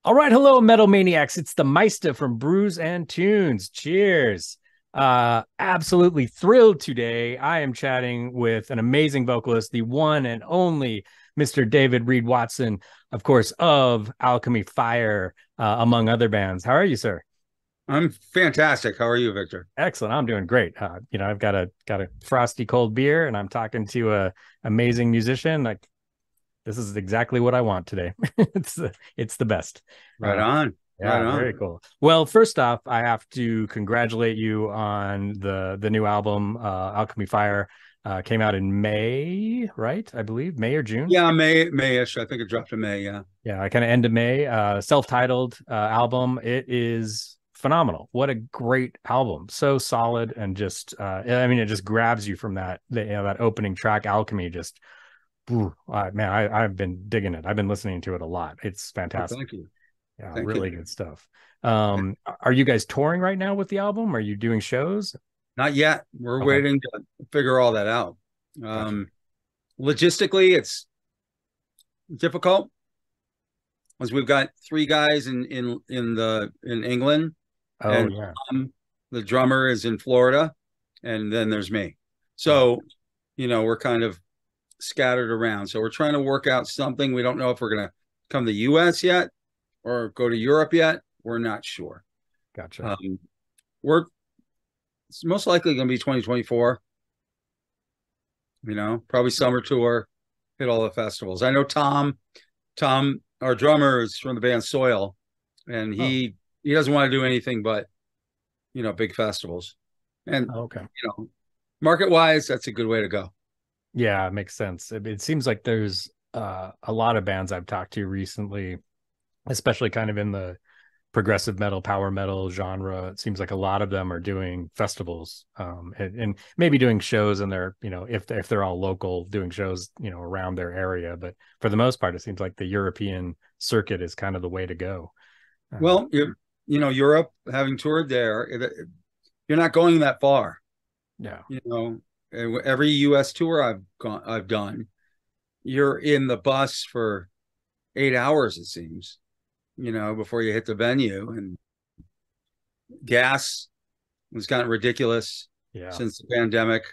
All right, hello, Metal Maniacs. It's the Meista from Brews and Tunes. Cheers. Absolutely thrilled today. I am chatting with an amazing vocalist, the one and only Mr. David Reed Watson, of course, of Alchemy Fire, among other bands. How are you, sir? I'm fantastic. How are you, Victor? Excellent. I'm doing great. I've got a frosty cold beer, and I'm talking to a amazing musician. Like this is exactly what I want today. It's the best. Right Uh, on. Right Yeah, very on. cool. Well, first off, I have to congratulate you on the new album, Alchemy Fire. Came out in May, right? I believe May or June. Yeah, Mayish. I think it dropped in May. Yeah. Yeah, I kind of end of May. Self-titled album. It is phenomenal. What a great album. So solid and just I mean, it just grabs you from that opening track, Alchemy. Just man, I've been digging it. I've been listening to it a lot. It's Oh, fantastic. thank you. Yeah, Thank really you. good stuff. Are you guys touring right now with the album? Are you doing shows? Not yet. We're Okay, waiting to figure all that out. gotcha. Um, Logistically, it's difficult as we've got three guys in England, Oh and yeah. the drummer is in Florida, and then there's me. Oh, So, we're kind of scattered around. So we're trying to work out something. We don't know if we're gonna come to the US yet or go to Europe yet. We're not sure. gotcha. Um, we're It's most likely going to be 2024. Probably summer tour, hit all the festivals. I know Tom, our drummer, is from the band Soil, and Oh, he doesn't want to do anything but big festivals. And okay. market wise, that's a good way to go. Yeah, it makes sense. It seems like there's a lot of bands I've talked to recently, especially kind of in the progressive metal, power metal genre. It seems like a lot of them are doing festivals, and maybe doing shows, and they're if they're all local, doing shows around their area. But for the most part, it seems like the European circuit is kind of the way to go. Uh, Well, Europe, having toured there, you're not going that far. yeah, You know, every U.S. tour I've done, you're in the bus for 8 hours, it seems, before you hit the venue. And gas has gotten ridiculous yeah. since the pandemic.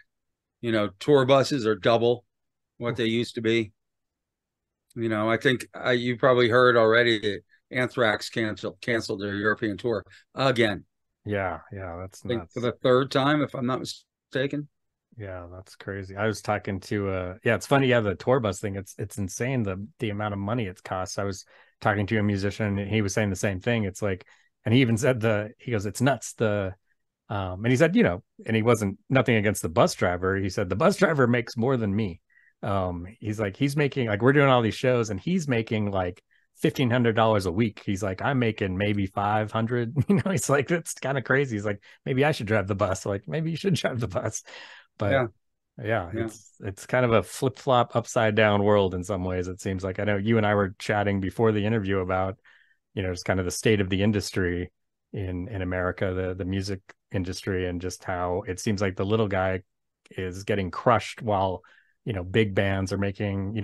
Tour buses are double what they used to be. I think you probably heard already that Anthrax canceled their European tour again. Yeah, that's I think for nuts. the third time, if I'm not mistaken. Yeah, that's crazy. I was talking to yeah, it's funny, yeah, the tour bus thing, it's insane the amount of money it's costs. I was talking to a musician and he was saying the same thing. It's like, and he even said he goes, it's nuts. And he said, and he wasn't nothing against the bus driver. He said the bus driver makes more than me. He's like, he's making like we're doing all these shows and he's making like $1,500 a week. He's like, I'm making maybe 500. He's like, that's kind of crazy. He's like, maybe I should drive the bus. Like, maybe you should drive the bus. But Yeah, yeah, yeah. it's kind of a flip-flop upside down world in some ways, it seems like. I know you and I were chatting before the interview about, just kind of the state of the industry in America, the music industry, and just how it seems like the little guy is getting crushed while, big bands are making,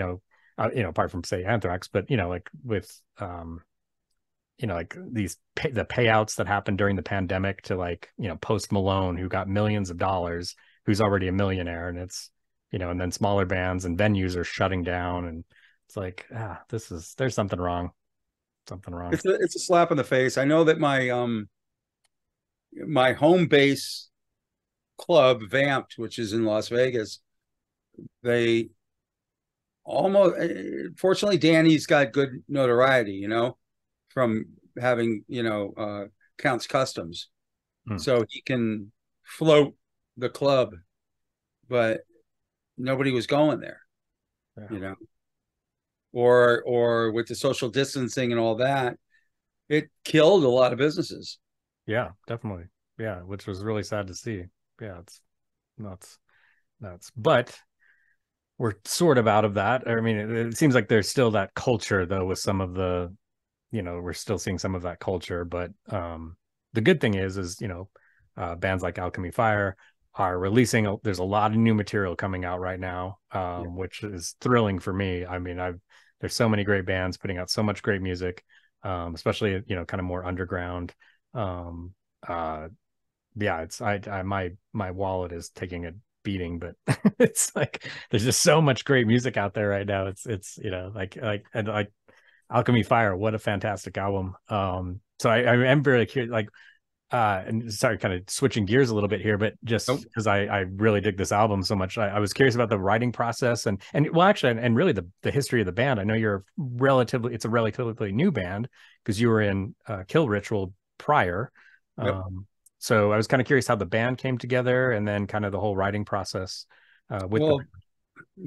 apart from say Anthrax, but like with like the payouts that happened during the pandemic to like Post Malone, who got millions of dollars, who's already a millionaire, and it's and then smaller bands and venues are shutting down, and it's like there's something wrong. It's a slap in the face. I know that my home base club, Vamped, which is in Las Vegas, they almost fortunately Danny's got good notoriety, from having, Counts Customs. Hmm. So he can float the club, but nobody was going there, Yeah. you know. Or with the social distancing and all that, it killed a lot of businesses. Yeah, definitely. Yeah, which was really sad to see. Yeah, it's nuts, nuts. But we're sort of out of that. I mean, it seems like there's still that culture though with some of the, we're still seeing some of that culture. But the good thing is bands like Alchemy Fire are releasing. There's a lot of new material coming out right now, Yeah. which is thrilling for me. I mean, I've there's so many great bands putting out so much great music. especially, you know, kind of more underground. Um, uh, yeah, it's my wallet is taking a beating, but it's like there's just so much great music out there right now. It's you know, and like Alchemy Fire, what a fantastic album. So I am very curious, like and sorry, kind of switching gears a little bit here, but just Nope. because I really dig this album so much, I was curious about the writing process and well, actually, and really the history of the band. I know it's a relatively new band because you were in Kill Ritual prior. Yep. So I was kind of curious how the band came together and then kind of the whole writing process with the Well,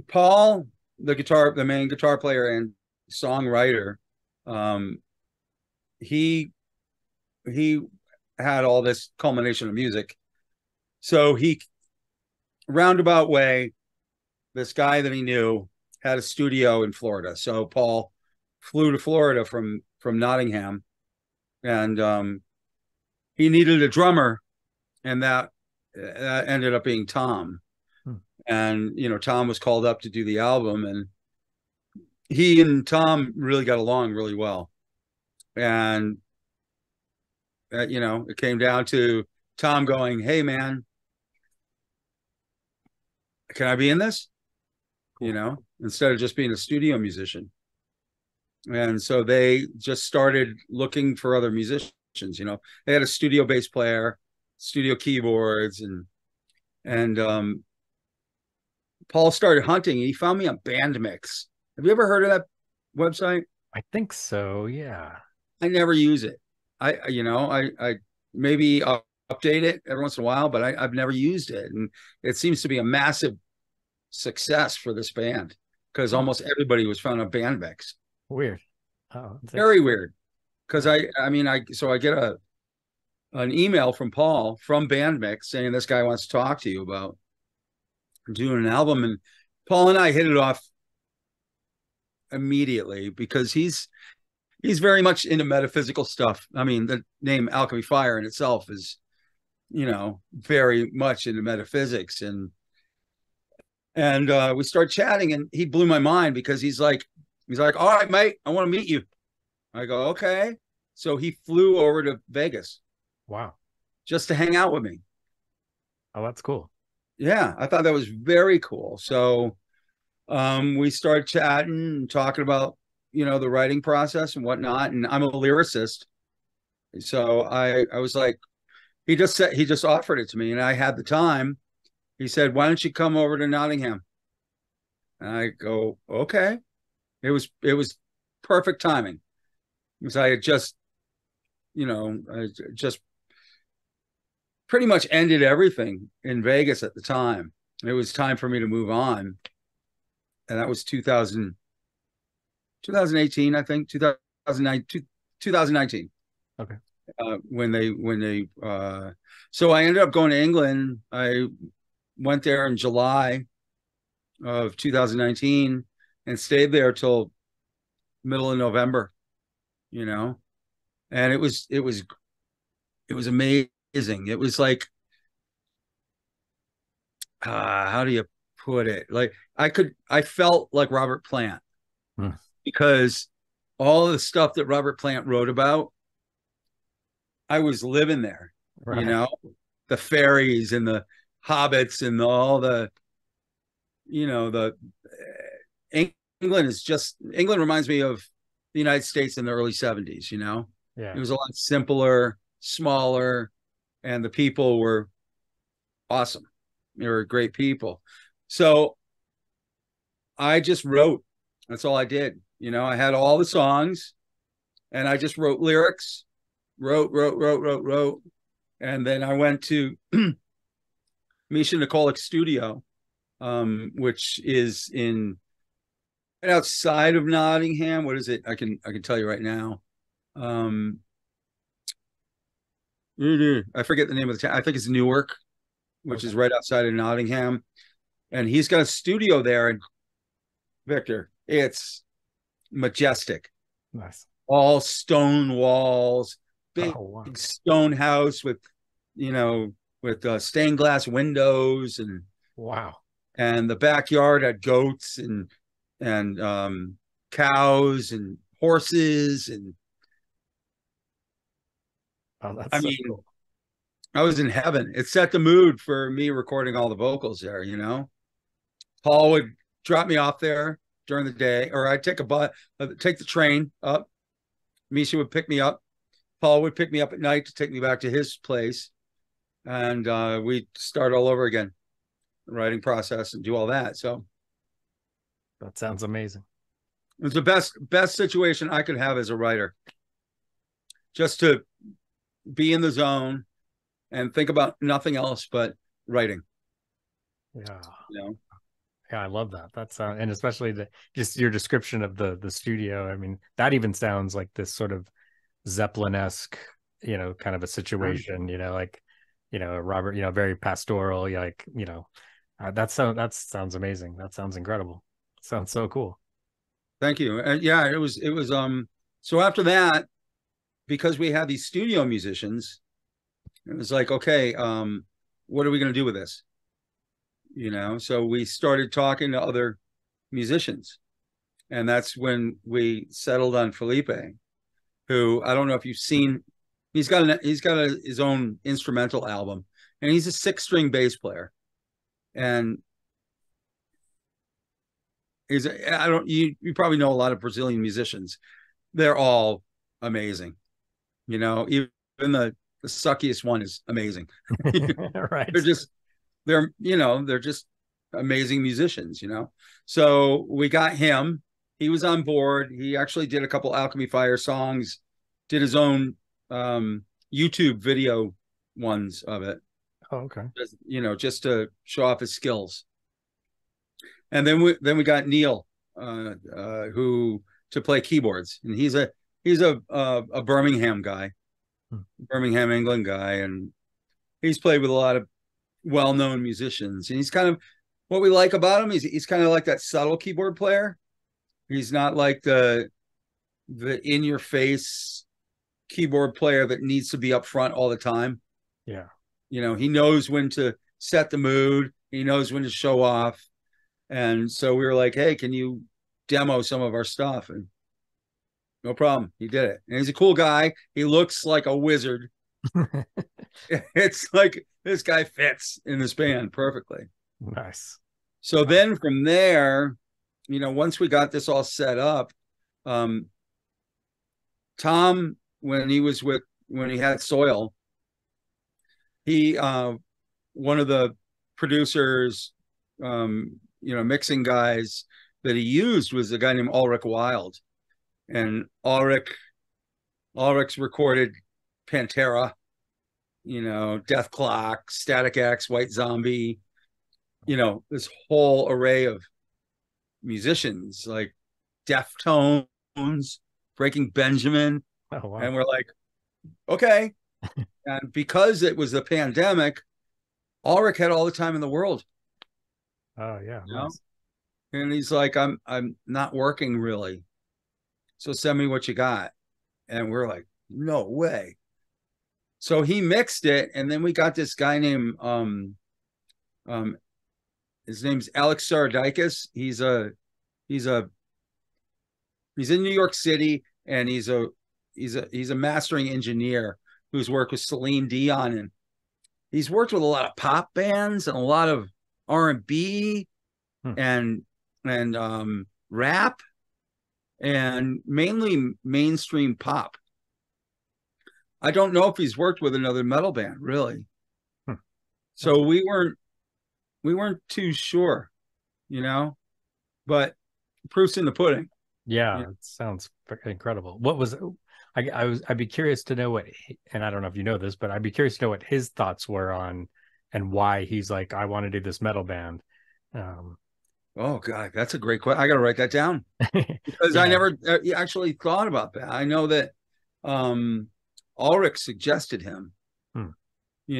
Paul, the main guitar player and songwriter, um, he he had all this culmination of music. So he, roundabout way, this guy that he knew had a studio in Florida. So Paul flew to Florida from Nottingham, and he needed a drummer, and that ended up being Tom. Hmm. And you know, Tom was called up to do the album, and he and Tom really got along really well. And you know, it came down to Tom going, "Hey, man, can I be in this?" You Cool. know, instead of just being a studio musician. And so they just started looking for other musicians. You know, they had a studio bass player, studio keyboards, and Paul started hunting. He found me on Bandmix. Have you ever heard of that website? I think so, yeah. I never use it. You know, I maybe I'll update it every once in a while, but I've never used it, and it seems to be a massive success for this band because Huh. almost everybody was found on Bandmix. Weird. Oh, that's Very interesting. weird. Because I mean, I get an email from Paul from Bandmix saying this guy wants to talk to you about doing an album, and Paul and I hit it off immediately because he's very much into metaphysical stuff. I mean, the name Alchemy Fire in itself is, you know, very much into metaphysics, and we start chatting, and he blew my mind because he's like, all right, mate, I want to meet you. I go, okay. So he flew over to Vegas Wow. just to hang out with me. Oh, that's cool. Yeah, I thought that was very cool. So we started chatting and talking about, you know, the writing process and whatnot. And I'm a lyricist. So I was like, he just offered it to me and I had the time. He said, why don't you come over to Nottingham? And I go, okay. It was perfect timing because I had just, you know, I just pretty much ended everything in Vegas at the time. It was time for me to move on. And that was 2018, I think, 2019. Okay. So I ended up going to England. I went there in July of 2019 and stayed there till middle of November, you know, and it was amazing. It was like, how do you put it? Like I felt like Robert Plant Hmm. because all the stuff that Robert Plant wrote about, I was living there, you Right. know, the fairies and the hobbits and all the, you know, England reminds me of the United States in the early 70s, you know, it Yeah. was a lot simpler, smaller, and the people were awesome. They were great people. So I just wrote. That's all I did. You know, I had all the songs and I just wrote lyrics, wrote. And then I went to Misha Nikolic's studio, which is in right outside of Nottingham. What is it? I can tell you right now. Um, I forget the name of the town. I think it's Newark, which Okay. is right outside of Nottingham. And he's got a studio there. And Victor, it's majestic. Nice. All stone walls, big Oh, wow. stone house with, you know, with stained glass windows, Wow. and the backyard had goats and cows and horses, and Oh, that's I so mean, cool. I was in heaven. It set the mood for me recording all the vocals there, you know. Paul would drop me off there during the day, or I'd take a bus, take the train up. Misha would pick me up. Paul would pick me up at night to take me back to his place, and we'd start all over again, the writing process, and do all that. So That sounds amazing. it was the best situation I could have as a writer, just to be in the zone and think about nothing else but writing. Yeah. You know, Yeah, I love that. That's and especially the just your description of the studio. I mean, that even sounds like this sort of Zeppelin-esque, kind of a situation, like, Robert, very pastoral, like, that sounds amazing. That sounds incredible. Sounds so cool. thank you. And yeah, it was. So after that, because we had these studio musicians, it was like, okay, what are we going to do with this? So we started talking to other musicians, and that's when we settled on Felipe, who, I don't know if you've seen. He's got his own instrumental album, and he's a 6-string bass player, and you probably know a lot of Brazilian musicians. They're all amazing. Even the suckiest one is amazing. Right. They're just amazing musicians. So we got him. He was on board. He actually did a couple Alchemy Fire songs, did his own YouTube video ones of it. Oh, okay. Just to show off his skills. And then we got Neil, who to play keyboards, and he's a Birmingham guy, Birmingham, England guy, and he's played with a lot of well-known musicians. And he's kind of, what we like about him, he's kind of like that subtle keyboard player. He's not like the in-your-face keyboard player that needs to be up front all the time. Yeah. He knows when to set the mood. He knows when to show off. And so we were like, hey, can you demo some of our stuff? And no problem. He did it. And he's a cool guy. He looks like a wizard. It's like this guy fits in this band perfectly. Nice. So then from there, once we got this all set up, Tom, when he had Soil, he one of the producers, mixing guys that he used was a guy named Ulrich Wild. And Ulrich's recorded Pantera, Death Clock, Static X, White Zombie, this whole array of musicians like Deftones, Breaking Benjamin. Oh, wow. And we're like, okay. And because it was the pandemic, Ulrich had all the time in the world. Oh, yeah. Nice. And he's like, I'm not working really, so send me what you got. And we're like, no way. So he mixed it, and then we got this guy named his name's Alex Saradikis. He's in New York City, and he's a mastering engineer who's worked with Celine Dion, and he's worked with a lot of pop bands and a lot of R&B and rap, and mainly mainstream pop. I don't know if he's worked with another metal band, really. So we weren't too sure, but proof's in the pudding. Yeah, it sounds incredible. What was I'd be curious to know and I don't know if you know this, but I'd be curious to know what his thoughts were on and why he's like, I want to do this metal band. Oh God, that's a great question. I got to write that down because I never actually thought about that. I know that Ulrich suggested him, and he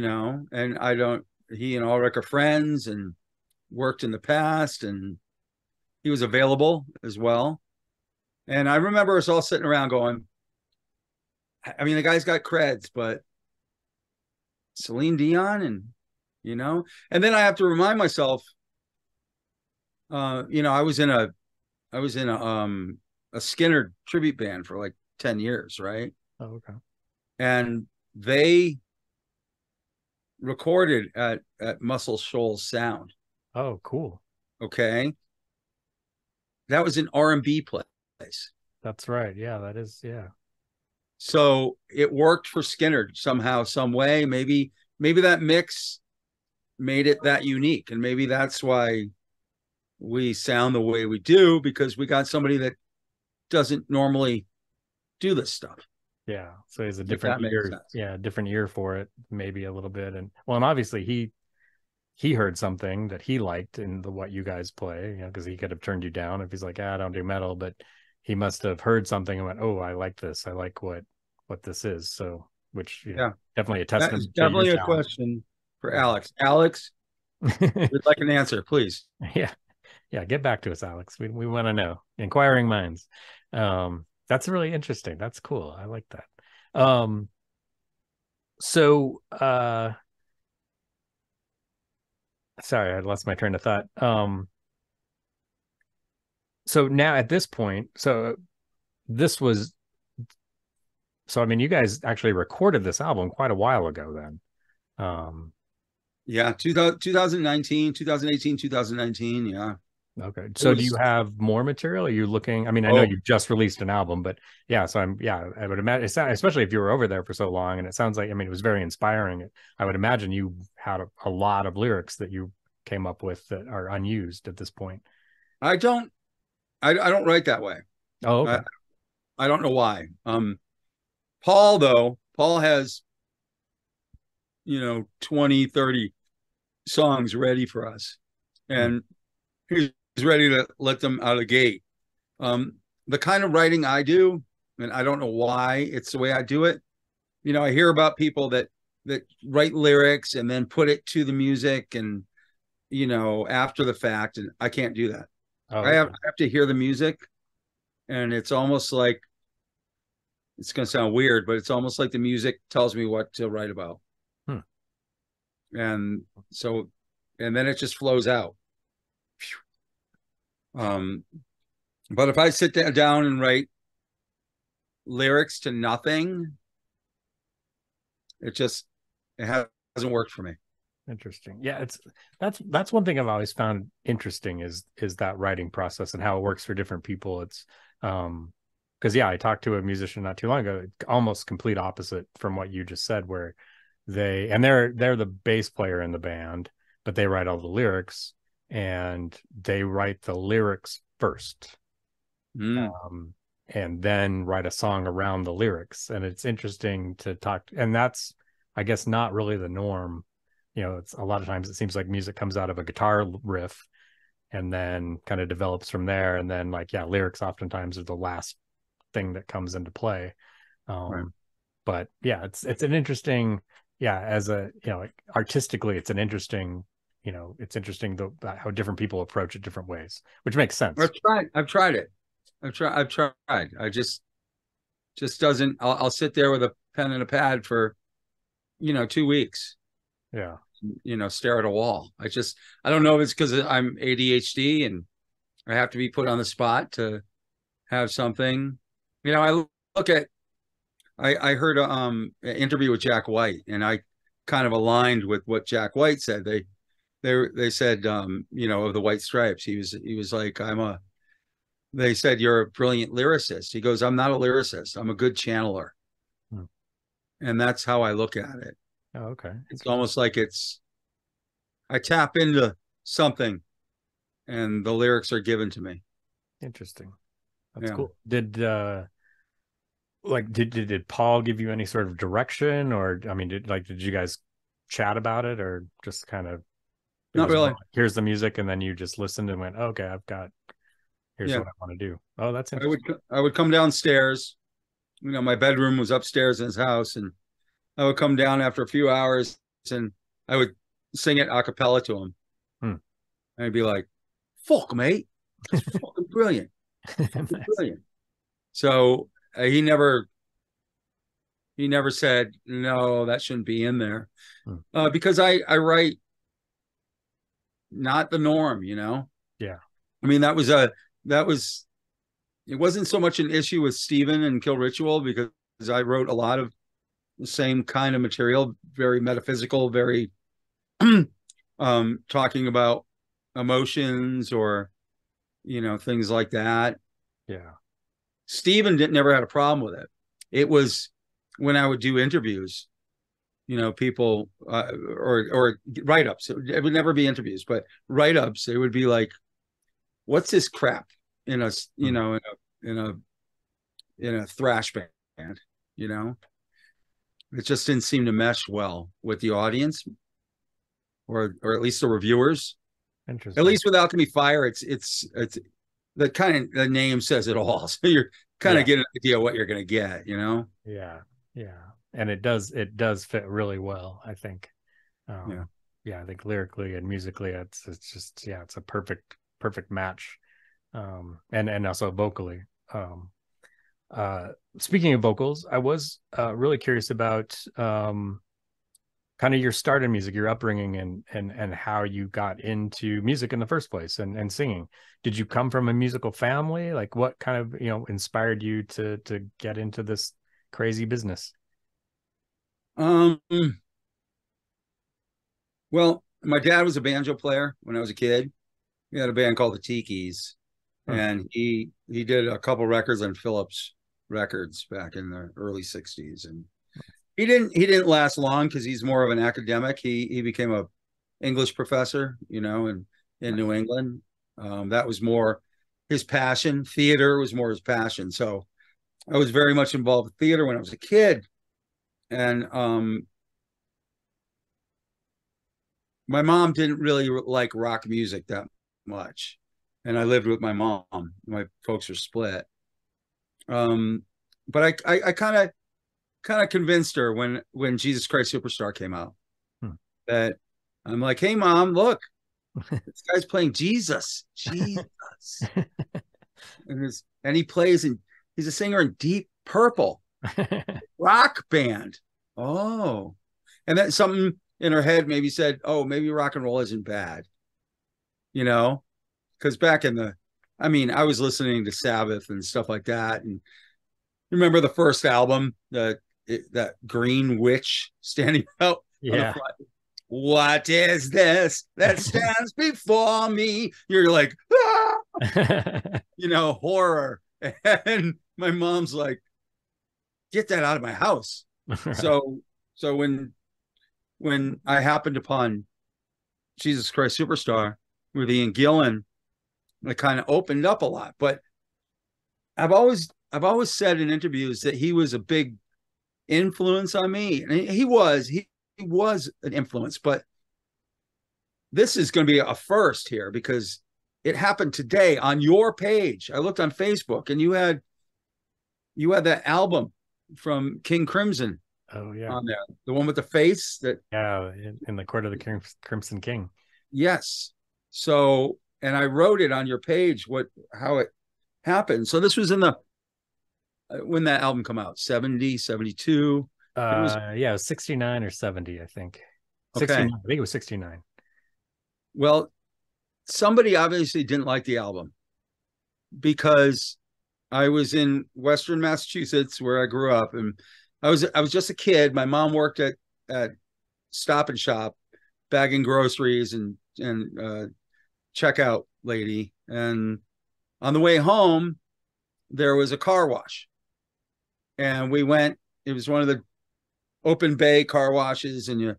and Ulrich are friends and worked in the past, and he was available as well. And I remember us all sitting around going, I mean, the guy's got creds, but Celine Dion, and then I have to remind myself, I was in a Skinner tribute band for like 10 years, right? Oh, okay. And they recorded at Muscle Shoals Sound. Oh, cool. Okay. That was an R&B place. That's right. Yeah, that is. Yeah. So it worked for Skinner somehow, some way. Maybe that mix made it that unique. And maybe that's why we sound the way we do, because we got somebody that doesn't normally do this stuff. Yeah. So he has a different ear. Yeah, different ear for it, maybe a little bit. And well, and obviously he heard something that he liked in what you guys play, you know, because he could have turned you down if he's like, I don't do metal, but he must have heard something and went, oh, I like this. I like what this is. So, which, you know, definitely a testament. That is definitely a question for Alex. Alex, we'd like an answer, please. Yeah. Yeah. Get back to us, Alex. We want to know. Inquiring minds. That's really interesting. That's cool. I like that. So, sorry, I lost my train of thought. So now at this point, so I mean, you guys actually recorded this album quite a while ago then. Yeah, 2019, 2018, 2019. Yeah. Okay. So do you have more material? Are you looking? I mean, I know you just released an album, but yeah, so I would imagine, especially if you were over there for so long, and it sounds like, I mean, it was very inspiring. I would imagine you had a lot of lyrics that you came up with that are unused at this point. I don't write that way. Oh, okay. I don't know why. Paul has, 20, 30 songs ready for us, and he's ready to let them out of the gate. The kind of writing I do, and I don't know why it's the way I do it. I hear about people that write lyrics and then put it to the music and, after the fact, and I can't do that. I have to hear the music, and it's almost like, it's going to sound weird, but it's almost like the music tells me what to write about. And so, and then it just flows out. But if I sit down and write lyrics to nothing, it hasn't worked for me. Interesting. Yeah, that's one thing I've always found interesting is that writing process and how it works for different people. It's because I talked to a musician not too long ago, almost complete opposite from what you just said, where they're the bass player in the band, but they write all the lyrics, and they write the lyrics first, and then write a song around the lyrics. And it's interesting to talk, and that's, I guess, not really the norm. It's a lot of times it seems like music comes out of a guitar riff and then kind of develops from there, and then lyrics oftentimes are the last thing that comes into play. Right. But yeah, it's an interesting, as a, artistically, it's an interesting, it's interesting how different people approach it different ways, which makes sense. I've tried it. I just doesn't, I'll sit there with a pen and a pad for, 2 weeks. Yeah. Stare at a wall. I don't know if it's because I'm ADHD and I have to be put on the spot to have something. I look at, I heard an interview with Jack White, and I kind of aligned with what Jack White said. They said, of the White Stripes, he was like, they said, you're a brilliant lyricist. He goes, I'm not a lyricist. I'm a good channeler. And that's how I look at it. Oh, okay. It's almost like I tap into something and the lyrics are given to me. Interesting. That's cool. Did Paul give you any sort of direction, or, I mean, did you guys chat about it, or just kind of, not really, here's the music, and then you just listened and went, okay, here's what I want to do? Oh, that's interesting. I would come downstairs. My bedroom was upstairs in his house, and I would come down after a few hours and I would sing it a cappella to him. And I'd be like, fuck, mate. That's fucking brilliant. Nice. Brilliant. So he never said, no, that shouldn't be in there. Because I write not the norm, Yeah. I mean, it wasn't so much an issue with Steven and Kill Ritual, because I wrote a lot of the same kind of material, very metaphysical, very talking about emotions or, things like that. Yeah. Steven never had a problem with it. It was when I would do interviews, people or write-ups. It would never be interviews, but write-ups. It would be like, "What's this crap?" In a in a thrash band. It just didn't seem to mesh well with the audience, or at least the reviewers. Interesting. At least with Alchemy Fire, it's the name says it all. So you're kind of getting an idea what you're going to get, Yeah. Yeah. And it does fit really well, I think. I think lyrically and musically, it's just, it's a perfect match. And also vocally. Speaking of vocals, I was really curious about kind of your start in music, your upbringing, and how you got into music in the first place and singing. Did you come from a musical family? Like, what kind of inspired you to get into this crazy business? Well, my dad was a banjo player when I was a kid. He had a band called the Tikis, and he did a couple records on Philips Records back in the early 60s, and he didn't last long because he's more of an academic. He became a English professor, in New England. That was more his passion. Theater was more his passion. So I was very much involved with theater when I was a kid, and my mom didn't really like rock music that much, and I lived with my mom. My folks are split. But I kind of convinced her when Jesus Christ Superstar came out that I'm like, "Hey, Mom, look, this guy's playing Jesus, and he plays and he's a singer in Deep Purple, rock band." Oh, and then something in her head maybe said, "Oh, maybe rock and roll isn't bad," because back in I was listening to Sabbath and stuff like that, and remember the first album, that green witch standing out on the front. What is this that stands before me? You're like, ah! Horror. And my mom's like, get that out of my house. So when I happened upon Jesus Christ Superstar with Ian Gillan, it kind of opened up a lot. But I've always said in interviews that he was a big influence on me, and he was an influence. But this is going to be a first here because it happened today on your page. I looked on Facebook, and you had that album from King Crimson. Oh yeah, on there, the one with the face that in the Court of the Crimson King. Yes. So, and I wrote it on your page how it happened. So this was in when that album come out, 70, 72. It was 69 or 70, I think. Okay. 69. I think it was 69. Well, somebody obviously didn't like the album because I was in Western Massachusetts where I grew up, and I was just a kid. My mom worked at Stop and Shop, bagging groceries and checkout lady. And on the way home, there was a car wash, and we went. It was one of the open bay car washes, and you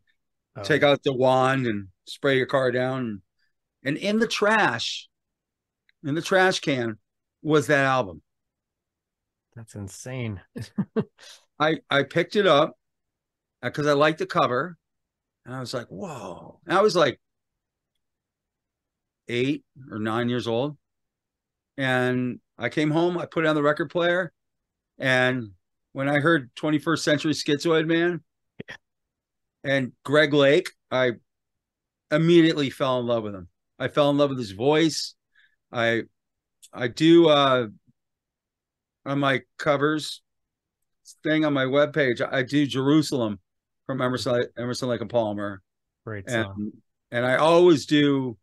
take out the wand and spray your car down. And in the trash can, was that album. That's insane. I picked it up because I liked the cover, and I was like, whoa. And I was like 8 or 9 years old. And I came home, I put it on the record player, and when I heard 21st Century Schizoid Man and Greg Lake, I immediately fell in love with him. I fell in love with his voice. I do on my covers thing on my webpage, I do Jerusalem from Emerson, Lake and Palmer. Great song. And I always do,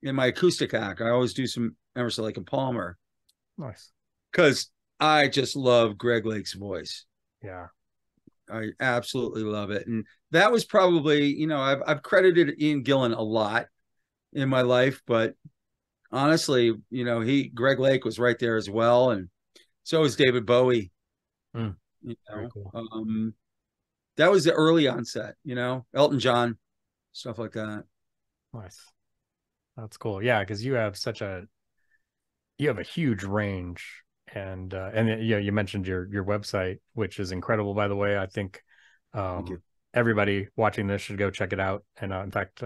in my acoustic act, I always do some Emerson, Lake and Palmer. Nice. Because I just love Greg Lake's voice. Yeah. I absolutely love it. And that was probably, you know, I've credited Ian Gillan a lot in my life, but honestly, you know, Greg Lake was right there as well, and so was David Bowie. Mm, You very know, cool. that was the early onset. You know, Elton John, stuff like that. Nice. That's cool. Yeah, because you have a huge range, and you know, you mentioned your website, which is incredible, by the way. I think Thank you. everybody watching this should go check it out, and in fact,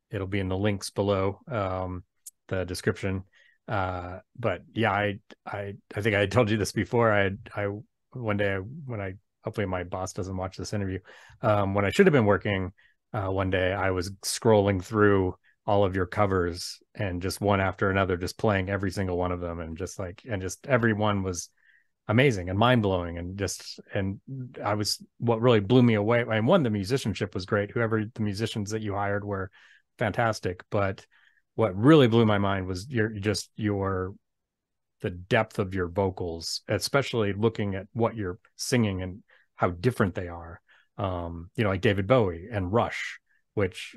it'll be in the links below, the description. But yeah, I think I told you this before. I one day when I hopefully my boss doesn't watch this interview, when I should have been working, one day I was scrolling through all of your covers and just one after another, just playing every single one of them, and just everyone was amazing and mind-blowing, and I was, what really blew me away, I mean, one, the musicianship was great, whoever the musicians that you hired were fantastic, but what really blew my mind was the depth of your vocals, especially looking at what you're singing and how different they are. You know, like David Bowie and Rush, which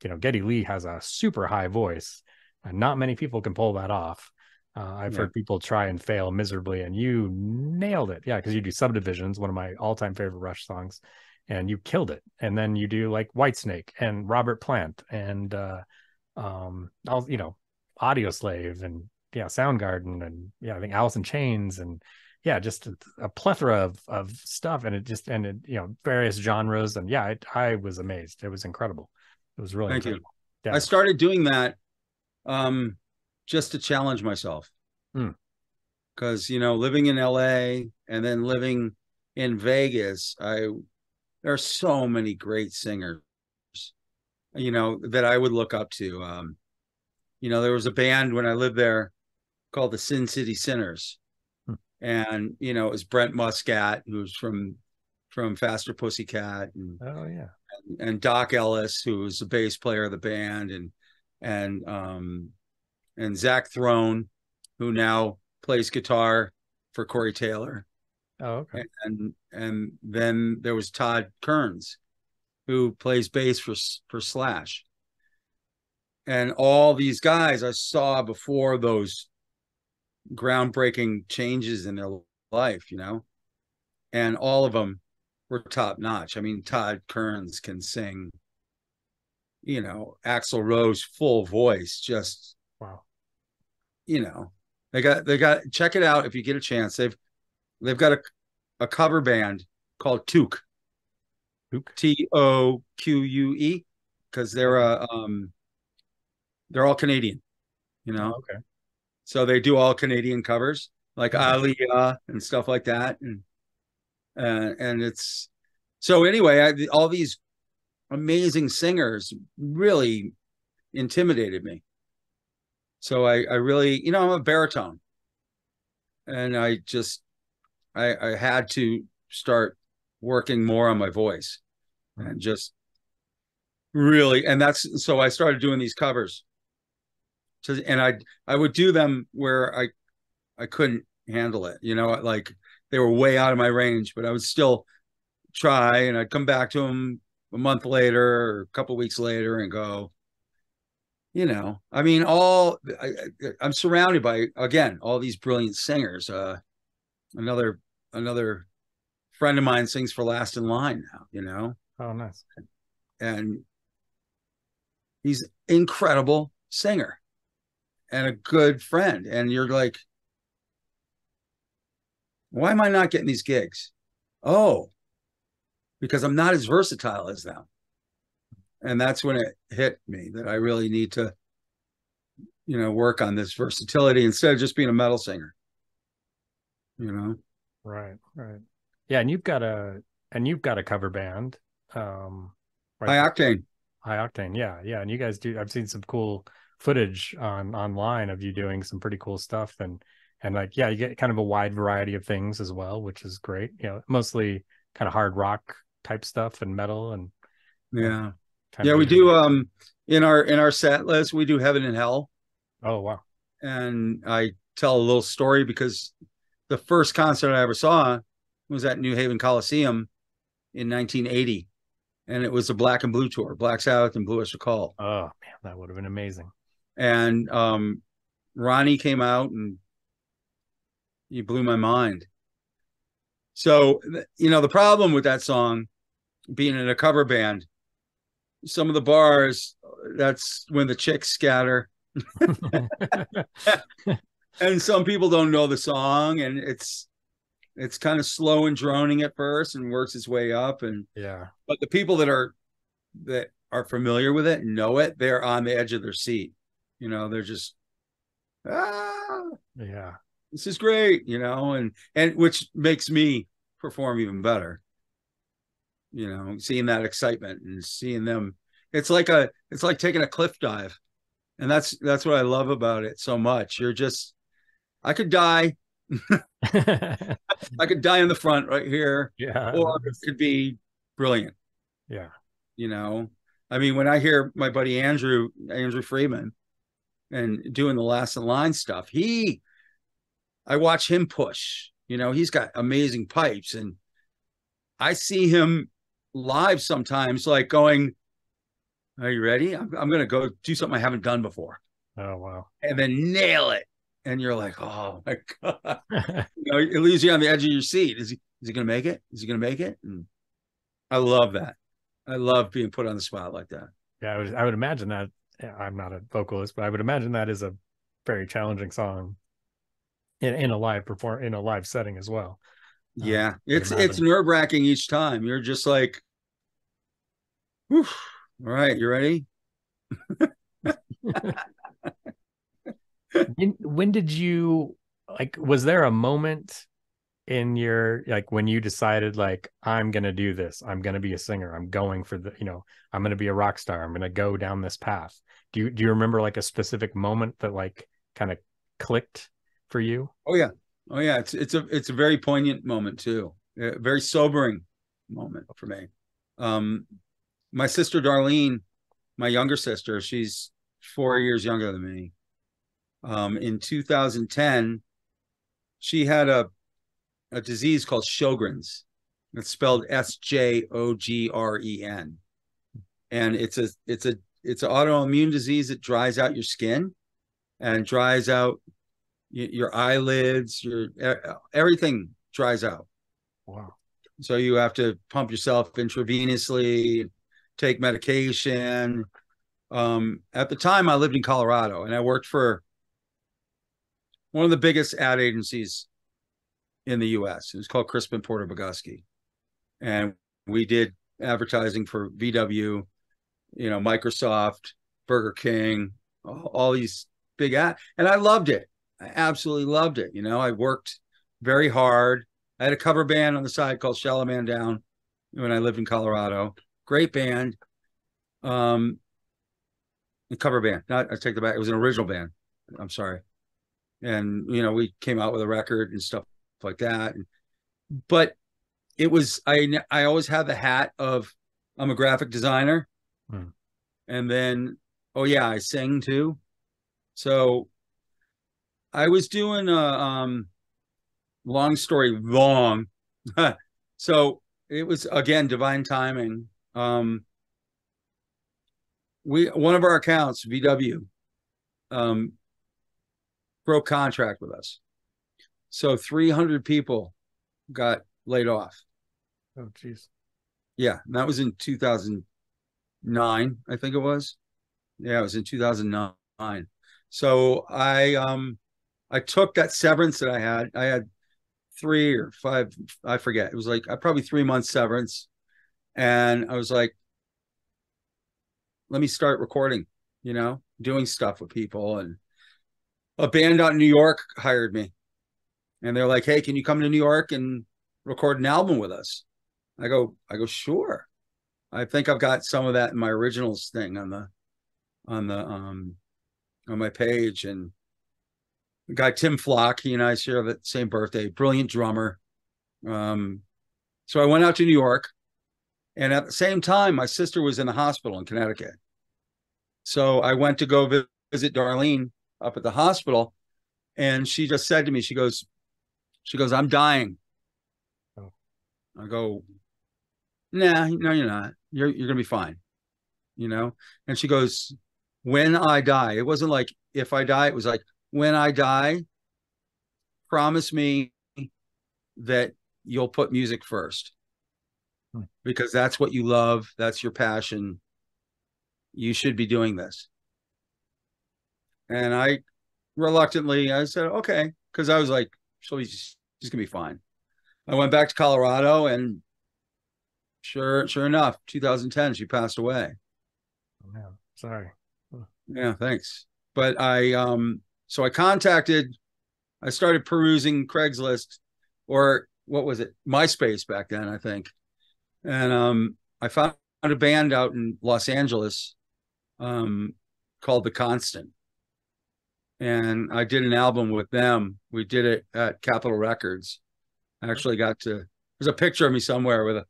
you know, Geddy Lee has a super high voice, and not many people can pull that off. I've heard people try and fail miserably, and you nailed it. Yeah, because you do Subdivisions, one of my all-time favorite Rush songs, and you killed it. And then you do like Whitesnake and Robert Plant and all, you know, Audio Slave and yeah, Soundgarden and yeah, I think Alice in Chains and yeah, just a plethora of stuff, and it you know, various genres, and yeah, I was amazed. It was incredible. It was really Thank you. incredible. Yeah. I started doing that just to challenge myself. Because, you know, living in LA and then living in Vegas, there are so many great singers, you know, that I would look up to. You know, there was a band when I lived there called the Sin City Sinners. And, you know, it was Brent Muscat, who's from Faster Pussycat, and Oh yeah. and Doc Ellis, who was the bass player of the band, and Zach Throne, who now plays guitar for Corey Taylor. Oh, okay. And then there was Todd Kearns, who plays bass for Slash. And all these guys I saw before those groundbreaking changes in their life, you know, and all of them were top notch. I mean, Todd Kearns can sing, you know, Axl Rose full voice, just Wow. You know, they got check it out if you get a chance. They've got a cover band called Toque. Toque, because they're all Canadian, you know. Oh, okay. So they do all Canadian covers like Leah and stuff like that, and it's so anyway. All these amazing singers really intimidated me. So I really, you know, I'm a baritone, and I had to start working more on my voice, and just really, and that's so I started doing these covers. And I would do them where I couldn't handle it, you know, like they were way out of my range, but I would still try, and I'd come back to them a month later or a couple of weeks later and go, you know, I mean, I'm surrounded by, again, all these brilliant singers. Another friend of mine sings for Last in Line now, you know. Oh, nice. And he's an incredible singer and a good friend. And you're like, why am I not getting these gigs? Oh, because I'm not as versatile as them. And that's when it hit me that I really need to, you know, work on this versatility instead of just being a metal singer, you know? Right. Yeah. And you've got a cover band. Right. High Octane. High Octane. Yeah. And you guys I've seen some cool footage online of you doing some pretty cool stuff, and like, yeah, you get kind of a wide variety of things as well, which is great. You know, mostly kind of hard rock type stuff and metal and yeah. We do in our set list, we do Heaven and Hell. Oh wow. And I tell a little story because the first concert I ever saw was at New Haven Coliseum in 1980, and it was a Black and Blue tour, Black Sabbath and Blue Oyster Cult. Oh man, that would have been amazing. And Ronnie came out and he blew my mind. So, the problem with that song being in a cover band, some of the bars, that's when the chicks scatter. And some people don't know the song, and it's kind of slow and droning at first and works its way up. And yeah, but the people that are familiar with it and know it, they're on the edge of their seat. They're just, yeah, this is great, and which makes me perform even better. Seeing that excitement and seeing them, it's like taking a cliff dive, and that's what I love about it so much. I could die. I could die in the front right here, yeah, or it could be brilliant. Yeah, I mean, when I hear my buddy Andrew Freeman and doing the Last in Line stuff, I watch him push. He's got amazing pipes, and I see him live sometimes, like going, "Are you ready? I'm going to go do something I haven't done before." Oh wow! And then nail it, and you're like, "Oh my god!" It leaves you on the edge of your seat. Is he going to make it? Is he going to make it? And I love that. I love being put on the spot like that. Yeah, I would imagine that. I'm not a vocalist, but I would imagine that is a very challenging song in a live setting as well. Yeah, it's nerve-wracking each time. You're just like, whew, all right, you ready? When did you, was there a moment in your, when you decided, I'm going to do this, I'm going to be a singer, I'm going for I'm going to be a rock star, I'm going to go down this path? Do you remember a specific moment that kind of clicked for you? Oh yeah. It's a very poignant moment too. A very sobering moment for me. My sister Darlene, my younger sister, she's 4 years younger than me. In 2010, she had a disease called Sjogren's. It's spelled Sjogren, and it's an autoimmune disease that dries out your skin and dries out your eyelids, everything dries out. Wow. So you have to pump yourself intravenously, take medication. At the time I lived in Colorado, and I worked for one of the biggest ad agencies in the US. It was called Crispin Porter Bogusky. And we did advertising for VW, Microsoft, Burger King, all these big ads. And I loved it. I absolutely loved it. I worked very hard. I had a cover band on the side called Shallow Man Down when I lived in Colorado. Great band. A cover band. I take that back. It was an original band. I'm sorry. And, we came out with a record and stuff like that. But it was, I always had the hat of, I'm a graphic designer. And then, I sing too. So I was doing long story long. So it was, again, divine timing. One of our accounts, VW, broke contract with us. So 300 people got laid off. Oh, geez. Yeah. And that was in 2009, I think it was. Yeah, it was in 2009. So I took that severance that I had. I had 3 or 5, I forget. It was probably 3 months severance. And I was like, let me start recording, doing stuff with people. And a band out in New York hired me. And they're like, hey, can you come to New York and record an album with us? I go, sure. I think I've got some of that in my originals thing on my page. And the guy Tim Flock, he and I share the same birthday, brilliant drummer. So I went out to New York, and at the same time, my sister was in the hospital in Connecticut. So I went to go visit Darlene up at the hospital, and she just said to me, she goes, I'm dying. Oh. I go, nah, no, you're not. You're gonna be fine, you know. And she goes, when I die. It wasn't like if I die. It was like, when I die, promise me that you'll put music first, because that's what you love. That's your passion. You should be doing this. And I reluctantly, I said, okay, because I was like, she's gonna be fine. I went back to Colorado, and sure enough, 2010, she passed away. Oh, man. Sorry. Yeah, thanks. But so I started perusing Craigslist, or what was it? MySpace back then, I think. And I found a band out in Los Angeles called The Constant. And I did an album with them. We did it at Capitol Records. I actually got to, there's a picture of me somewhere with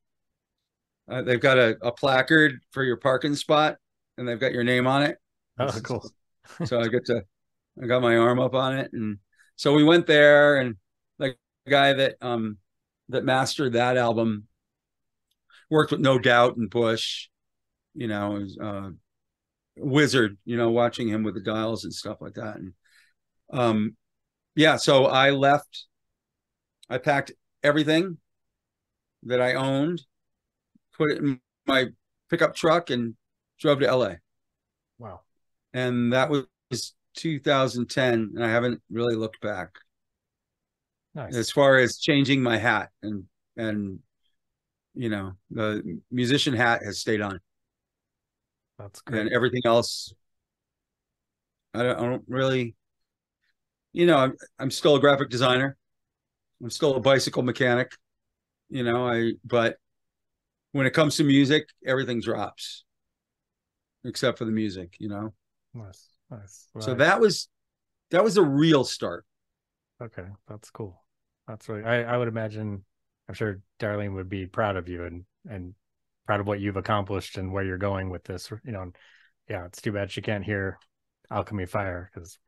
they've got a placard for your parking spot, and they've got your name on it. Oh, cool. So I got my arm up on it. And so we went there, and the guy that mastered that album worked with No Doubt and Bush, you know, was wizard, you know, watching him with the dials and stuff like that. And yeah, so I left, I packed everything that I owned, put it in my pickup truck, and drove to LA. Wow. And that was 2010, and I haven't really looked back. Nice. As far as changing my hat, and you know, the musician hat has stayed on. That's great. And everything else, I don't really, you know, I'm still a graphic designer. I'm still a bicycle mechanic, you know, but when it comes to music, everything drops except for the music, you know. Nice. Right. So that was a real start. Okay, that's cool. That's really, I would imagine, I'm sure Darlene would be proud of you and proud of what you've accomplished and where you're going with this, you know. Yeah, it's too bad she can't hear Alchemy Fire, because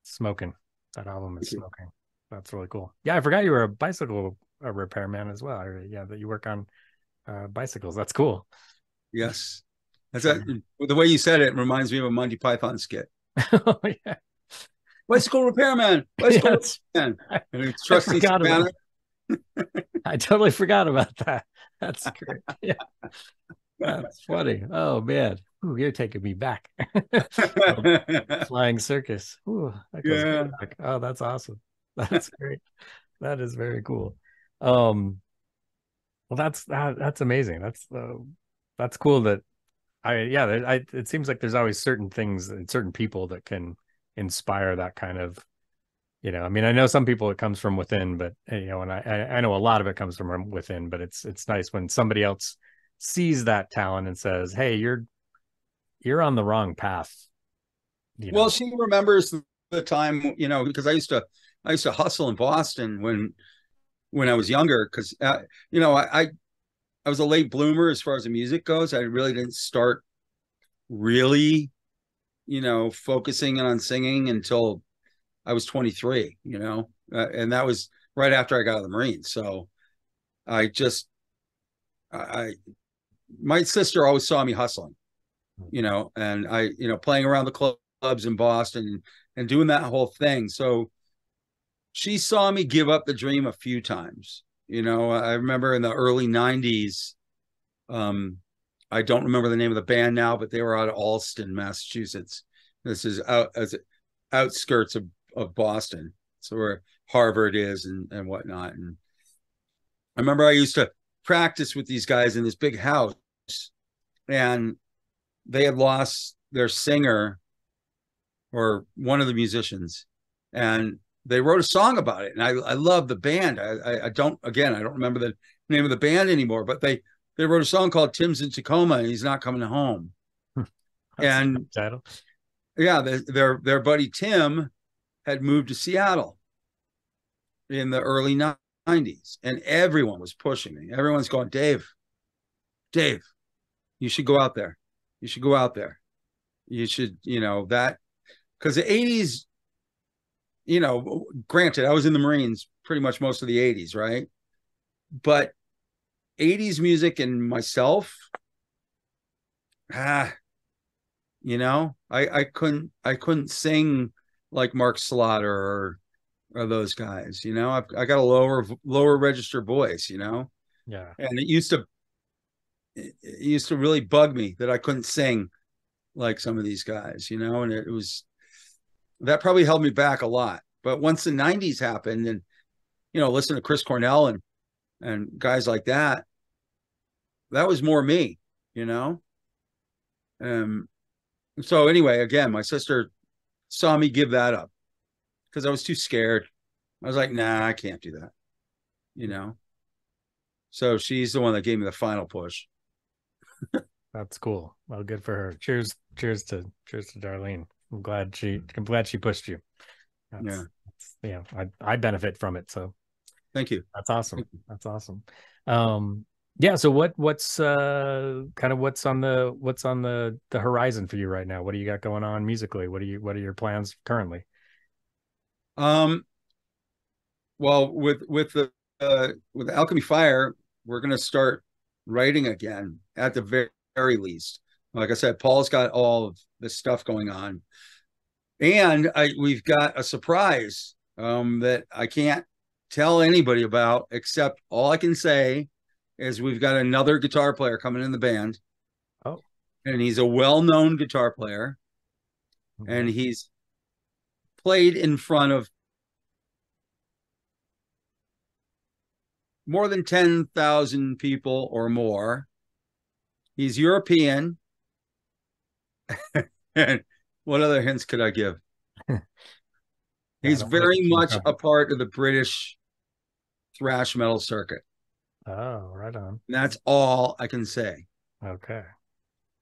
smoking. That album is smoking. That's really cool. Yeah, I forgot you were a bicycle repairman as well. Yeah, that you work on bicycles. That's cool. Yes. That's the way you said it reminds me of a Monty Python skit. Oh, yeah. Bicycle repairman. Bicycle repairman. And it's Trusty Savannah. I totally forgot about that. That's great. Yeah. That's funny. Oh, man. Ooh, you're taking me back. Flying circus. Ooh, that goes back. Oh, that's awesome. That's great. That is very cool. Well, that's amazing. That's cool that it seems like there's always certain things and certain people that can inspire that kind of, you know, I mean, I know some people it comes from within, but you know, and I know a lot of it comes from within, but it's nice when somebody else sees that talent and says, hey, you're on the wrong path. You know? Well, she remembers the time, you know, because I used to hustle in Boston when I was younger, because you know, I was a late bloomer as far as the music goes. I really didn't start really, you know, focusing on singing until I was 23, you know, and that was right after I got out of the Marines. So my sister always saw me hustling, you know, and you know, playing around the clubs in Boston and doing that whole thing. So she saw me give up the dream a few times. You know, I remember in the early 90s, I don't remember the name of the band now, but they were out of Allston, Massachusetts. This is outskirts of Boston. So where Harvard is and whatnot. And I remember I used to practice with these guys in this big house, and they had lost their singer, or one of the musicians, and they wrote a song about it. And I love the band. I don't remember the name of the band anymore, but they wrote a song called Tim's in Tacoma and He's Not Coming Home. And title. Yeah, their buddy Tim had moved to Seattle in the early 90s, and everyone was pushing me. Everyone's going, Dave, you should go out there. You should go out there. You should, you know, that, because the 80s, you know, granted, I was in the Marines pretty much most of the 80s, right? But 80s music and myself, I couldn't sing like Mark Slaughter or those guys. I got a lower register voice, Yeah. and it used to really bug me that I couldn't sing like some of these guys, and it was that probably held me back a lot. But once the 90s happened and listen to Chris Cornell and guys like that, that was more me, you know. So anyway, again, my sister saw me give that up because I was too scared. I was like, nah, I can't do that, you know. So she's the one that gave me the final push. That's cool. Well, good for her. Cheers to Darlene. I'm glad she pushed you. I benefit from it. So thank you. That's awesome. That's awesome. Yeah. So what's kind of what's on the horizon for you right now? What do you got going on musically? What are your plans currently? Well, with Alchemy Fire, we're gonna start writing again at the very least. Like I said, Paul's got all of this stuff going on, and we've got a surprise that I can't tell anybody about, except all I can say is we've got another guitar player coming in the band. Oh. And he's a well-known guitar player. Okay. And he's played in front of more than 10,000 people or more. He's European. And what other hints could I give? He's very much a part of the British thrash metal circuit. Oh, right on. And that's all I can say. Okay.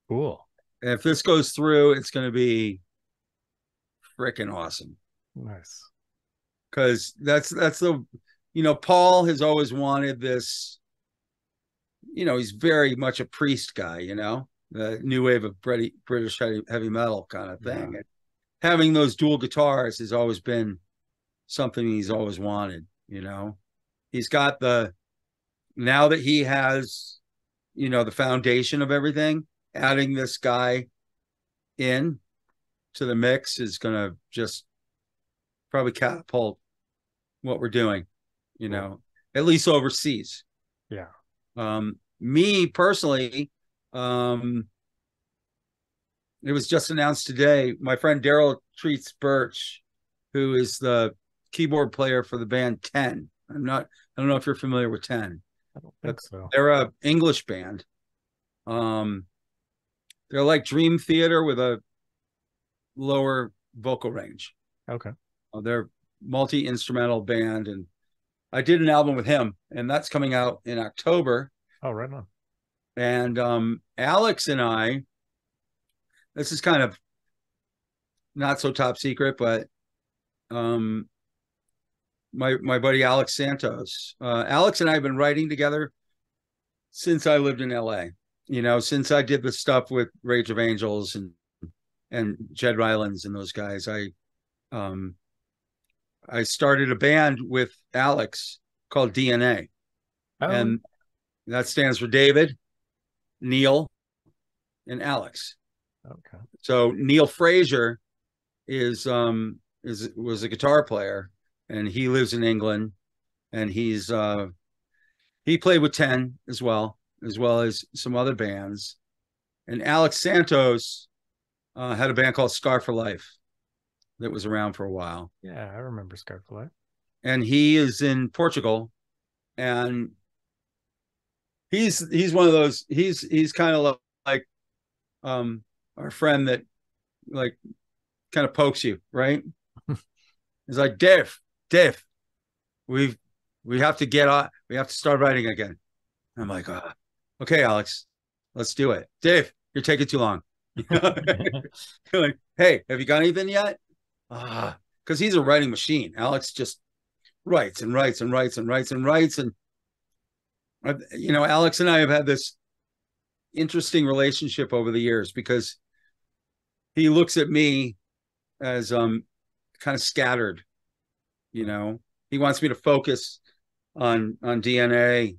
Cool. If this goes through, it's going to be freaking awesome. Nice. Because that's the, Paul has always wanted this, he's very much a Priest guy, the new wave of British heavy metal kind of thing. Yeah. And having those dual guitars has always been something he's always wanted, He's got now that he has, the foundation of everything, adding this guy in to the mix is going to just probably catapult what we're doing, cool. At least overseas. Yeah. Me personally, it was just announced today. My friend Daryl Treats Birch, who is the keyboard player for the band 10. I don't know if you're familiar with 10. I don't think so. They're a English band. They're like Dream Theater with a lower vocal range. Okay. They're multi-instrumental band, and I did an album with him, and that's coming out in October. Oh, right on. And Alex and I, this is kind of not so top secret, but my buddy Alex Santos. Alex and I have been writing together since I lived in LA. Since I did the stuff with Rage of Angels and Jed Rylands and those guys, I started a band with Alex called DNA. Oh. And that stands for David, Neil, and Alex. Okay. So Neil Fraser was a guitar player, and he lives in England, and he played with 10 as well as some other bands. And Alex Santos had a band called Scar for Life that was around for a while. Yeah, I remember Scar for Life. And he is in Portugal, and he's one of those. He's kind of like our friend that like kind of pokes you, right? He's like, Dave, we have to get on. We have to start writing again. I'm like, okay, Alex, let's do it. Dave, you're taking too long. You're like, hey, have you got anything yet? Because he's a writing machine. Alex just writes and writes and writes and writes and writes. And, Alex and I have had this interesting relationship over the years because he looks at me as kind of scattered. He wants me to focus on DNA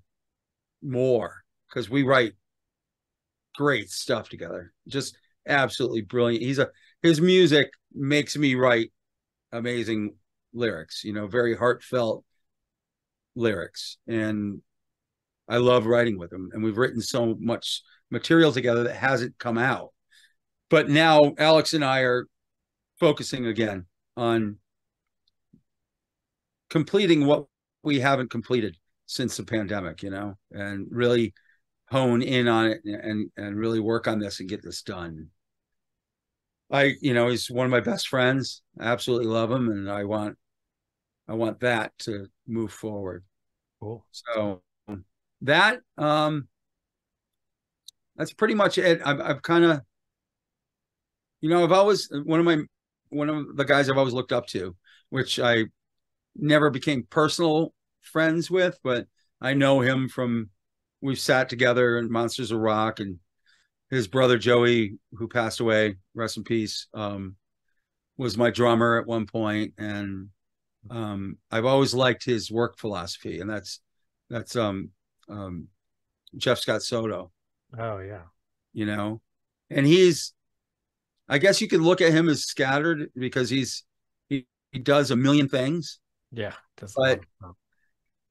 more because we write great stuff together. Just absolutely brilliant. His music makes me write amazing lyrics, very heartfelt lyrics. And I love writing with him. And we've written so much material together that hasn't come out. But now Alex and I are focusing again on completing what we haven't completed since the pandemic, and really hone in on it and really work on this and get this done. He's one of my best friends. I absolutely love him, and I want that to move forward. Cool. So that's pretty much it. I've kind of, I've always one of the guys I've always looked up to, which I never became personal friends with, but I know him from, we've sat together in Monsters of Rock, and his brother Joey, who passed away, rest in peace, was my drummer at one point. And I've always liked his work philosophy, and that's Jeff Scott Soto. Oh yeah. And I guess you could look at him as scattered because he does a million things. Yeah. But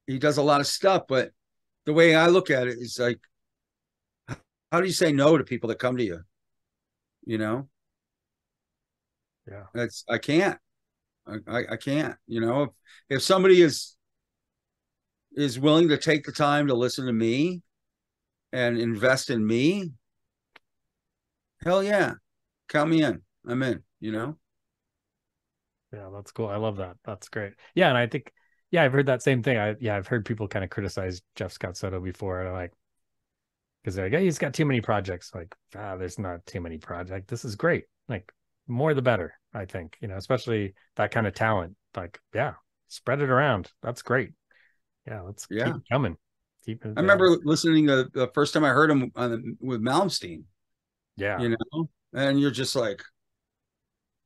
he does a lot of stuff. But the way I look at it is like, how do you say no to people that come to you? Yeah. I can't. I can't. If somebody is willing to take the time to listen to me and invest in me, hell yeah, count me in. I'm in. Yeah, that's cool. I love that. That's great. Yeah, and I think, I've heard that same thing. I've heard people kind of criticize Jeff Scott Soto before, and I'm like, because they're like, hey, he's got too many projects. Like, there's not too many projects. This is great. Like, more the better, I think, especially that kind of talent. Like, yeah, spread it around. That's great. Yeah, let's keep it coming. Keep it. I remember listening to the first time I heard him with Malmsteen. Yeah. And you're just like,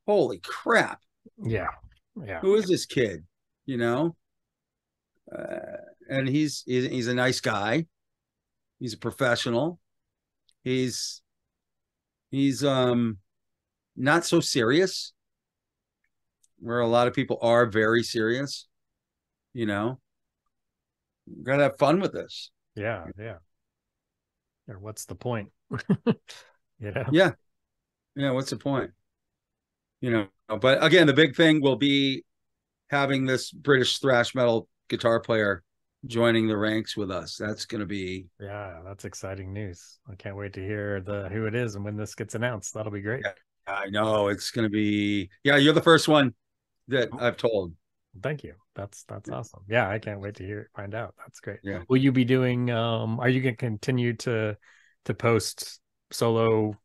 holy crap. Yeah. Yeah. Who is this kid? And he's a nice guy. He's a professional. He's not so serious, where a lot of people are very serious. Gotta have fun with this. Yeah. Or what's the point? Yeah. What's the point? But again, the big thing will be having this British thrash metal guitar player joining the ranks with us. That's going to be, that's exciting news. I can't wait to hear who it is and when this gets announced. That'll be great. I know it's going to be. You're the first one that I've told. Thank you. That's awesome. Yeah, I can't wait to find out. That's great. Yeah. Will you be doing? Are you going to continue to post solo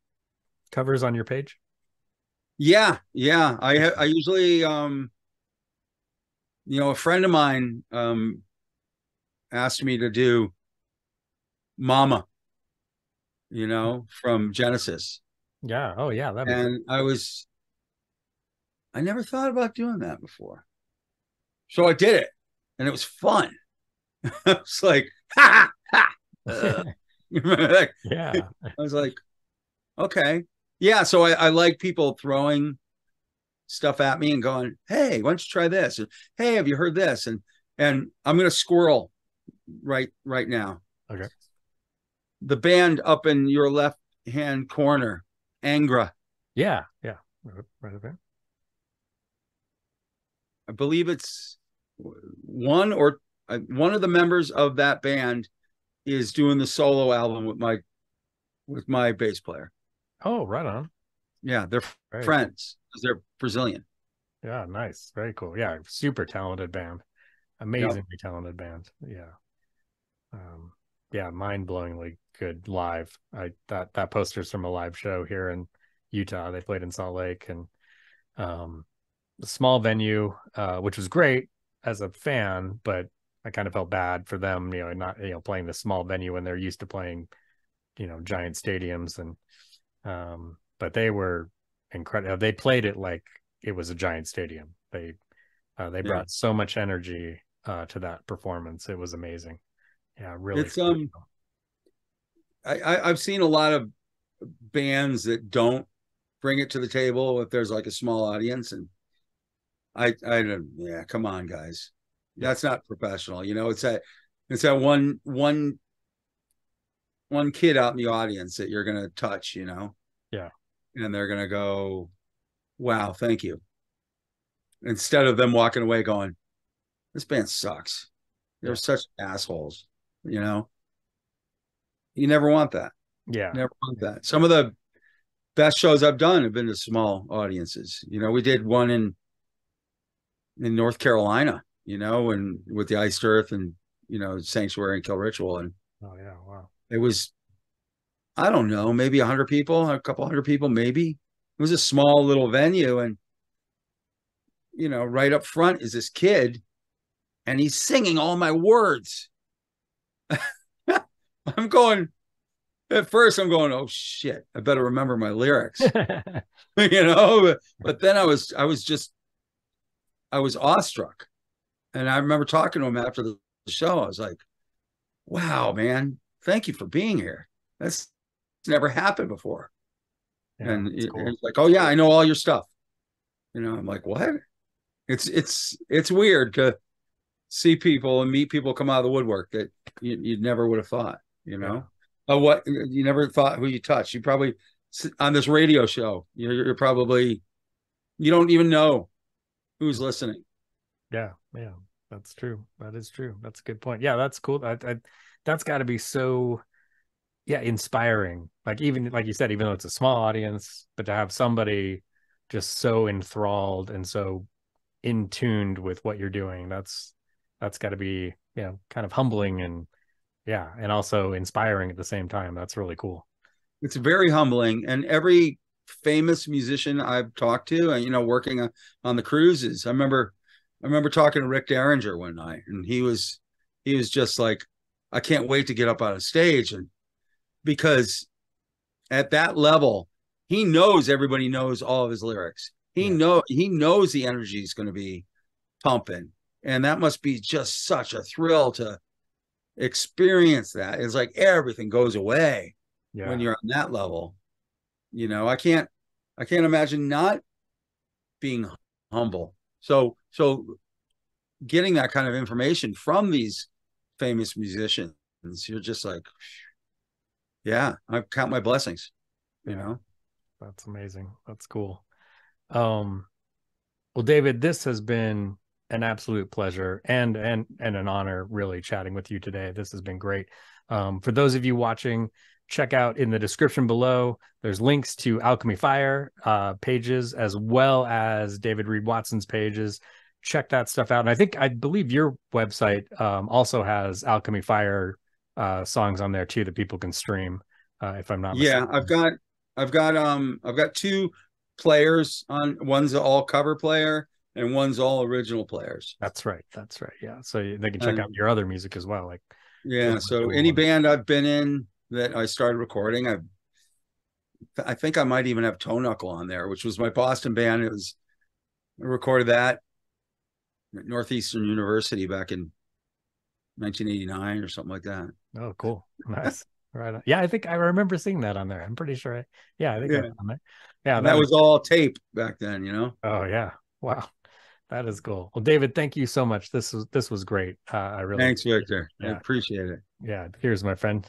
covers on your page? Yeah. I usually, a friend of mine asked me to do Mama, from Genesis. Yeah. Oh yeah. And I never thought about doing that before. So I did it, and it was fun. I was like, ha, ha, ha. Yeah. I was like, okay. Yeah. So I like people throwing stuff at me and going, hey, why don't you try this? And, hey, have you heard this? And I'm going to squirrel right now. Okay. The band up in your left hand corner, Angra. Yeah. Right there. I believe it's one of the members of that band is doing the solo album with my bass player. Oh, right on. Yeah, they're friends because they're Brazilian. Yeah, nice. Very cool. Yeah, super talented band. Amazingly talented band. Yeah. Mind-blowingly good live. That poster's from a live show here in Utah. They played in Salt Lake, and a small venue, which was great as a fan, but I kind of felt bad for them, not playing the small venue when they're used to playing, giant stadiums. And but they were incredible. They played it like it was a giant stadium. They brought so much energy to that performance. It was amazing. Yeah, really. It's I've seen a lot of bands that don't bring it to the table if there's like a small audience, and I don't, yeah, come on, guys, Yeah. that's not professional. You know, it's that one kid out in the audience that you're gonna touch, you know, Yeah. and they're gonna go, wow, thank you, instead of them walking away going, this band sucks. They're Yeah. such assholes, you know. You never want that. Yeah. Never want that. Some of the best shows I've done have been to small audiences. You know, we did one in North Carolina, you know, and with the Iced Earth and, you know, Sanctuary and Kill Ritual. And Oh yeah. Wow. it was, I don't know, maybe 100 people, a couple hundred people, maybe. It was a small little venue. And, you know, right up front is this kid, and he's singing all my words. I'm going, at first I'm going, oh shit, I better remember my lyrics. You know, but then I was awestruck. And I remember talking to him after the show. I was like, wow, man, thank you for being here. That's never happened before. Yeah, And cool. it's like, oh yeah, I know all your stuff. You know, I'm like, what? It's weird to see people and meet people come out of the woodwork that you never would have thought, you know. Yeah. What you never thought who you touched. You probably on this radio show, you're probably, you don't even know who's listening. Yeah, yeah, that's true. That is true. That's a good point. Yeah, that's cool. That's got to be so, yeah, inspiring. Like, even like you said, even though it's a small audience, but to have somebody just so enthralled and so in tuned with what you're doing, that's got to be, you know, kind of humbling and, yeah, and also inspiring at the same time. That's really cool. It's very humbling. And every famous musician I've talked to, you know, working on the cruises, I remember talking to Rick Derringer one night, and he was just like, I can't wait to get up on a stage. And because at that level, he knows everybody knows all of his lyrics. He knows the energy is going to be pumping. And that must be just such a thrill to experience that. It's like everything goes away when you're on that level. You know, I can't imagine not being humble. So getting that kind of information from these famous musicians, you're just like, yeah, I count my blessings, you know. That's amazing. That's cool. Well, David, this has been an absolute pleasure and an honor, really, chatting with you today. This has been great. For those of you watching, check out in the description below, there's links to Alchemy Fire pages, as well as David Reed Watson's pages. Check that stuff out. And I believe your website also has Alchemy Fire songs on there too that people can stream, if I'm not mistaken. Yeah, I've got two players on. One's an all cover player and one's all original players. That's right. Yeah. So they can check out your other music as well. Like, yeah. So any band I've been in that I started recording, I think I might even have Toe Knuckle on there, which was my Boston band. I recorded that at Northeastern University back in 1989 or something like that. Oh, cool. Nice. Right on. Yeah, I think I remember seeing that on there. I'm pretty sure. I think that's on there. Yeah, that was all tape back then, you know. Oh yeah. Wow. That is cool. Well, David, thank you so much. This was great. I really Thanks, Victor. I appreciate it. Yeah. Here's my friend.